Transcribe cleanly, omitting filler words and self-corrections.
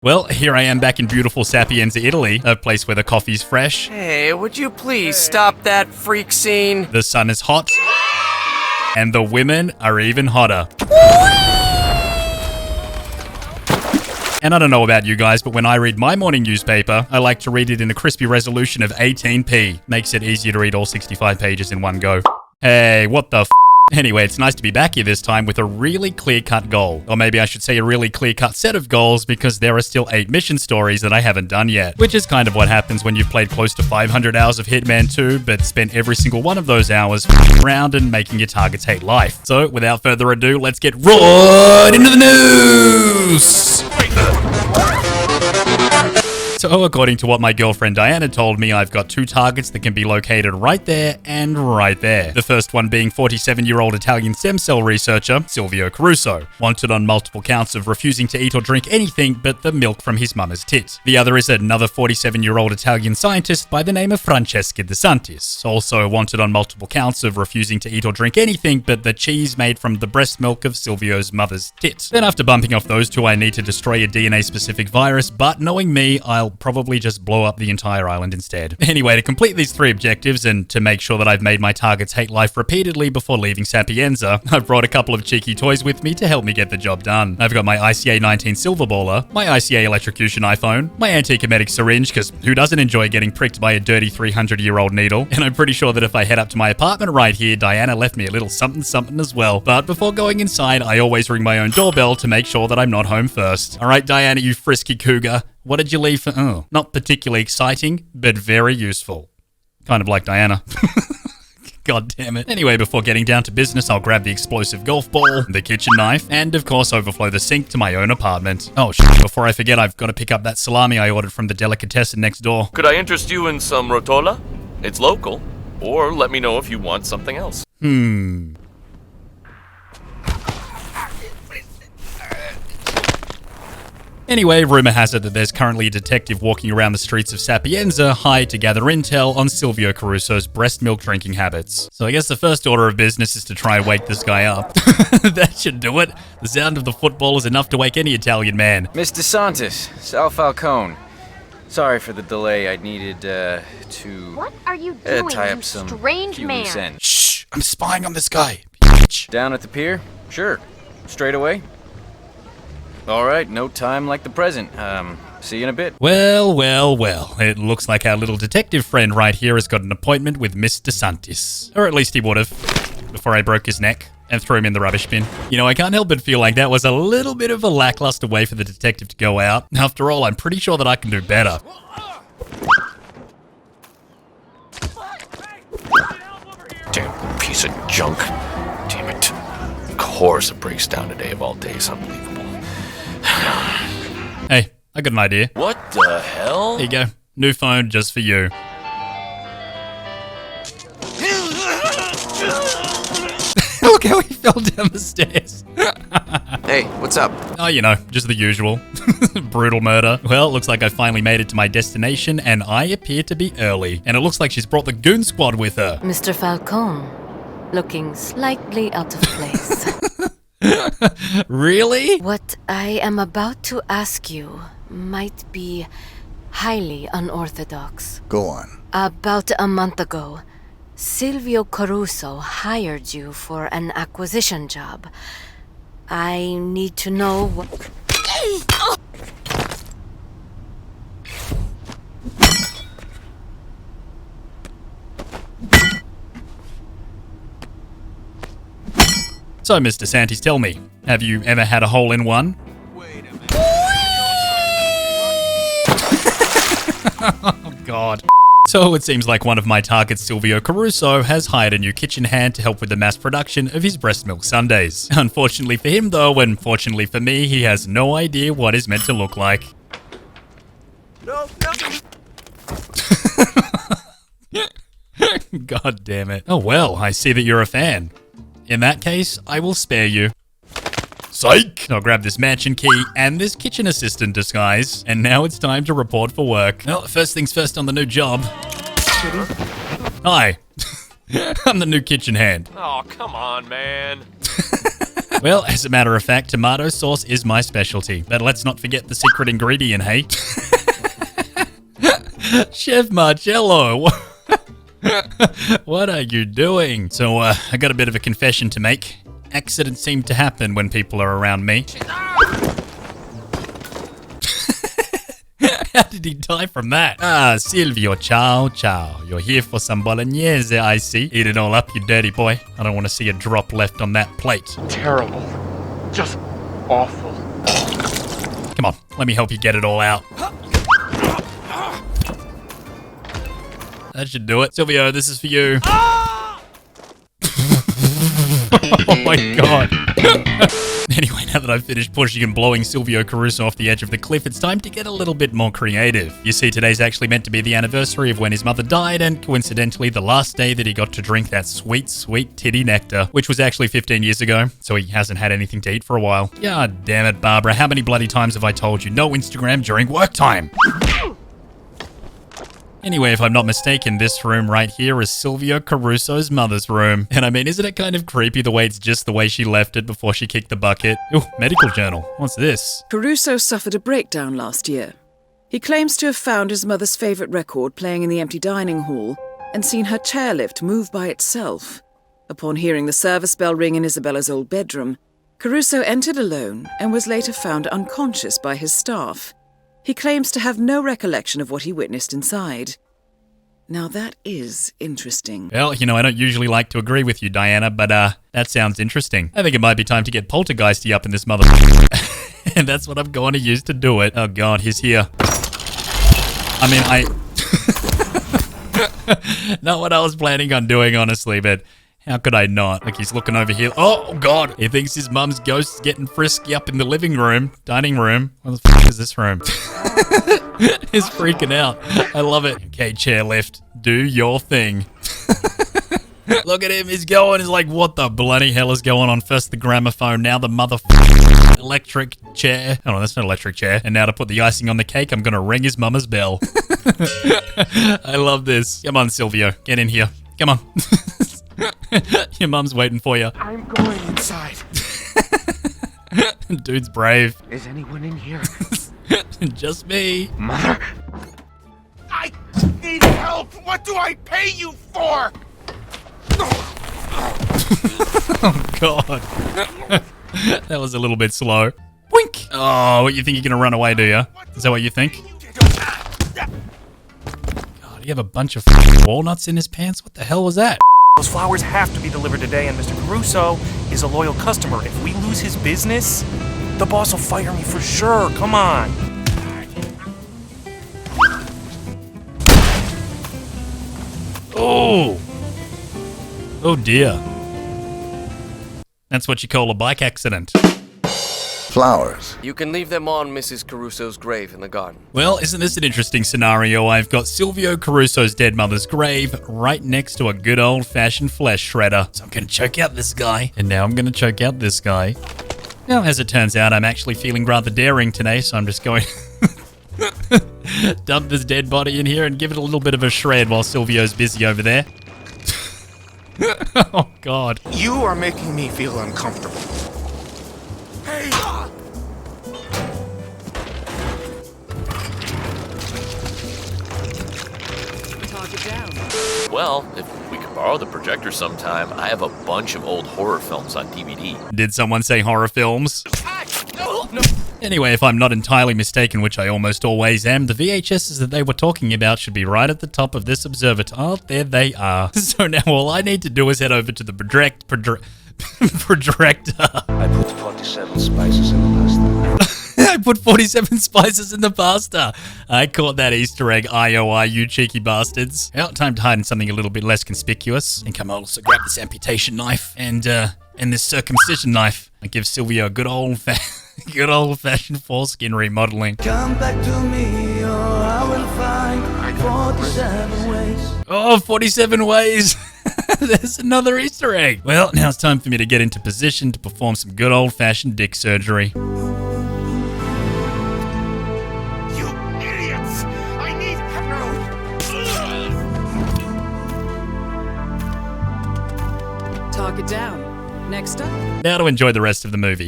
Well, here I am back in beautiful Sapienza, Italy, a place where the coffee's fresh. Hey, would you please stop that freak scene? The sun is hot. And the women are even hotter. And I don't know about you guys, but when I read my morning newspaper, I like to read it in a crispy resolution of 18p. Makes it easier to read all 65 pages in one go. Hey, what the f***? Anyway, it's nice to be back here this time with a really clear-cut goal. Or maybe I should say a really clear-cut set of goals, because there are still 8 mission stories that I haven't done yet. Which is kind of what happens when you've played close to 500 hours of Hitman 2, but spent every single one of those hours around and making your targets hate life. So, without further ado, let's get right into the news! So, according to what my girlfriend Diana told me, I've got 2 targets that can be located right there and right there. The first one being 47-year-old Italian stem cell researcher, Silvio Caruso, wanted on multiple counts of refusing to eat or drink anything but the milk from his mama's tit. The other is another 47-year-old Italian scientist by the name of Francesca De Santis, also wanted on multiple counts of refusing to eat or drink anything but the cheese made from the breast milk of Silvio's mother's tit. Then after bumping off those 2, I need to destroy a DNA-specific virus, but knowing me, I'll probably just blow up the entire island instead. Anyway, to complete these 3 objectives and to make sure that I've made my targets hate life repeatedly before leaving Sapienza, I've brought a couple of cheeky toys with me to help me get the job done. I've got my ICA 19 silver baller, my ICA electrocution iPhone, my anti-emetic syringe, because who doesn't enjoy getting pricked by a dirty 300-year-old needle? And I'm pretty sure that if I head up to my apartment right here, Diana left me a little something as well. But before going inside, I always ring my own doorbell to make sure that I'm not home first. Alright, Diana, you frisky cougar. What did you leave for? Oh, not particularly exciting, but very useful. Kind of like Diana. God damn it. Anyway, before getting down to business, I'll grab the explosive golf ball, the kitchen knife, and of course overflow the sink to my own apartment. Oh shit, before I forget, I've got to pick up that salami I ordered from the delicatessen next door. Could I interest you in some rotola? It's local. Or let me know if you want something else. Anyway, rumor has it that there's currently a detective walking around the streets of Sapienza hired to gather intel on Silvio Caruso's breast milk drinking habits. So I guess the first order of business is to try and wake this guy up. That should do it. The sound of the football is enough to wake any Italian man. Miss DeSantis, Sal Falcone. Sorry for the delay. I needed, to... What are you doing, tie up you some strange few man? loose ends. Shh! I'm spying on this guy, bitch. Down at the pier? Sure. Straight away? Alright, no time like the present. See you in a bit. Well. It looks like our little detective friend right here has got an appointment with Miss DeSantis. Or at least he would have, before I broke his neck and threw him in the rubbish bin. You know, I can't help but feel like that was a little bit of a lackluster way for the detective to go out. After all, I'm pretty sure that I can do better. Damn piece of junk. Damn it. Of course it breaks down today of all days. Unbelievable. Hey, I got an idea. What the hell? Here you go. New phone just for you. Look how he fell down the stairs. Hey, what's up? Oh, you know, just the usual. Brutal murder. Well, looks like I finally made it to my destination, and I appear to be early. And it looks like she's brought the goon squad with her. Mr. Falcone, looking slightly out of place. Really? What I am about to ask you might be highly unorthodox. Go on. About a month ago, Silvio Caruso hired you for an acquisition job. I need to know what... So, Mr. Santis, tell me, have you ever had a hole-in-one? Wait a minute. Oh, God. So, it seems like one of my targets, Silvio Caruso, has hired a new kitchen hand to help with the mass production of his breast milk sundaes. Unfortunately for him, though, and fortunately for me, he has no idea what it's meant to look like. No. God damn it. Oh, well, I see that you're a fan. In that case, I will spare you. Psych! I'll grab this mansion key and this kitchen assistant disguise. And now it's time to report for work. Well, first things first on the new job. Hi. I'm the new kitchen hand. Oh, come on, man. Well, as a matter of fact, tomato sauce is my specialty. But let's not forget the secret ingredient, hey? Chef Marcello, what are you doing? So, I got a bit of a confession to make. Accidents seem to happen when people are around me. How did he die from that? Ah, Silvio, ciao, ciao. You're here for some bolognese, I see. Eat it all up, you dirty boy. I don't want to see a drop left on that plate. Terrible. Just awful. Come on, let me help you get it all out. That should do it. Silvio, this is for you. Oh my god. Anyway, now that I've finished pushing and blowing Silvio Caruso off the edge of the cliff, it's time to get a little bit more creative. You see, today's actually meant to be the anniversary of when his mother died, and coincidentally, the last day that he got to drink that sweet, sweet titty nectar, which was actually 15 years ago, so he hasn't had anything to eat for a while. God damn it, Barbara, how many bloody times have I told you no Instagram during work time? Anyway, if I'm not mistaken, this room right here is Silvio Caruso's mother's room. And I mean, isn't it kind of creepy the way it's just the way she left it before she kicked the bucket? Ooh, medical journal. What's this? Caruso suffered a breakdown last year. He claims to have found his mother's favorite record playing in the empty dining hall and seen her chairlift move by itself. Upon hearing the service bell ring in Isabella's old bedroom, Caruso entered alone and was later found unconscious by his staff. He claims to have no recollection of what he witnessed inside. Now that is interesting. Well, you know, I don't usually like to agree with you, Diana, but that sounds interesting. I think it might be time to get poltergeisty up in this mother... And that's what I'm going to use to do it. Oh god, he's here. I mean, not what I was planning on doing, honestly, but how could I not? Like, he's looking over here. Oh god, he thinks his mum's ghost's getting frisky up in the living room, dining room. What the fuck is this room? He's freaking out. I love it. Okay, chairlift, do your thing. Look at him, he's going. He's like, what the bloody hell is going on? First the gramophone, now the motherfucking electric chair. Oh no, that's not an electric chair. And now to put the icing on the cake, I'm gonna ring his mama's bell. I love this. Come on, Silvio, get in here. Come on. Your mum's waiting for you. I'm going inside. Dude's brave. Is anyone in here? Just me. Mother? I need help! What do I pay you for? Oh god. That was a little bit slow. Wink! Oh, what, you think you're gonna run away, do you? Is that what you think? God, do you have a bunch of walnuts in his pants? What the hell was that? Those flowers have to be delivered today, and Mr. Caruso is a loyal customer. If we lose his business, the boss will fire me for sure. Come on. Oh! Oh dear. That's what you call a bike accident. Flowers. You can leave them on Mrs. Caruso's grave in the garden. Well, isn't this an interesting scenario? I've got Silvio Caruso's dead mother's grave right next to a good old-fashioned flesh shredder. So I'm gonna choke out this guy, and now I'm gonna choke out this guy. Now, as it turns out, I'm actually feeling rather daring today, so I'm just going dump this dead body in here and give it a little bit of a shred while Silvio's busy over there. Oh god. You are making me feel uncomfortable. Hey! Target down. Well, if we could borrow the projector sometime, I have a bunch of old horror films on DVD. Did someone say horror films? Anyway, if I'm not entirely mistaken, which I almost always am, the VHSs that they were talking about should be right at the top of this observatory. Oh, there they are. So now all I need to do is head over to the projector. I put 47 spices in the pasta. I put 47 spices in the pasta. I caught that Easter egg, IOI, you cheeky bastards. Well, time to hide in something a little bit less conspicuous. I think I might also grab this amputation knife and this circumcision knife. I give Silvio a good old-fashioned foreskin remodeling. Come back to me, or I will find 47 ways. Oh, 47 ways. There's another Easter egg. Well, now it's time for me to get into position to perform some good old-fashioned dick surgery. You idiots! I need help! Target down. Next up. Now to enjoy the rest of the movie.